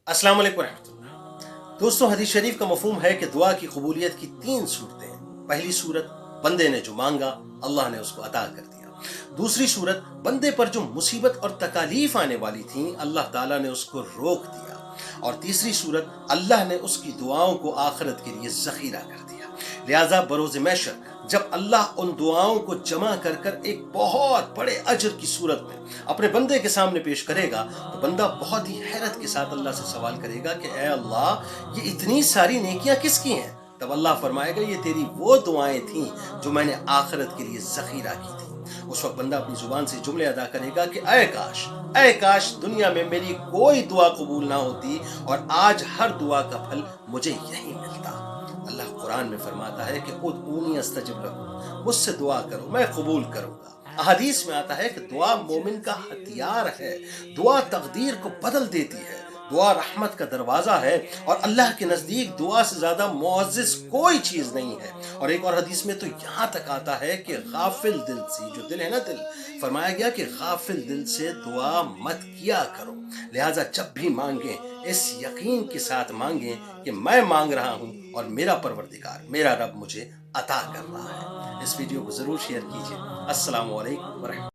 अस्सलाम वालेकुम रहमतुल्लाह। दोस्तों, हदीस शरीफ का मफहूम है कि दुआ की कबूलियत की 3 सूरतें हैं। पहली सूरत, बंदे ने जो मांगा अल्लाह ने उसको अता कर दिया। दूसरी सूरत, बंदे पर जो मुसीबत और तकालीफ आने वाली थी अल्लाह ताला ने उसको रोक दिया। और तीसरी सूरत, अल्लाह ने उसकी दुआओं को आखिरत के लिए ज़खीरा कर दिया। लिहाजा बरोज़ महशर जब अल्लाह उन दुआओं को जमा कर कर एक बहुत बड़े अजर की सूरत में अपने बंदे के सामने पेश करेगा तो बंदा बहुत ही हैरत के साथ अल्लाह से सवाल करेगा कि ऐ अल्लाह, ये इतनी सारी नेकियां किसकी हैं? तब अल्लाह फरमाएगा, ये तेरी वो दुआएं थीं जो मैंने आखिरत के लिए ज़खीरा की थी। उस वक्त बंदा अपनी जुबान से जुमले अदा करेगा कि ऐ काश दुनिया में मेरी कोई दुआ कबूल ना होती और आज हर दुआ का फल मुझे यही मिलता। अल्लाह कुरान में फरमाता है कि उदऊनी अस्तजिब लकुम, मुझसे दुआ करो मैं कबूल करूंगा। अहदीस में आता है कि दुआ मोमिन का हथियार है। दुआ तकदीर को बदल देती है। दुआ रहमत का दरवाजा है और अल्लाह के नजदीक दुआ से ज्यादा मुअज्जिज कोई चीज नहीं है। और एक और हदीस में तो यहाँ तक आता है कि गाफिल दिल से, जो दिल है ना दिल, फरमाया गया कि गाफिल दिल से दुआ मत किया करो। लिहाजा जब भी मांगे इस यकीन के साथ मांगे कि मैं मांग रहा हूँ और मेरा परवरदिगार, मेरा रब मुझे अता कर रहा है। इस वीडियो को जरूर शेयर कीजिए। अस्सलामु अलैकुम व रहमतुल्लाह।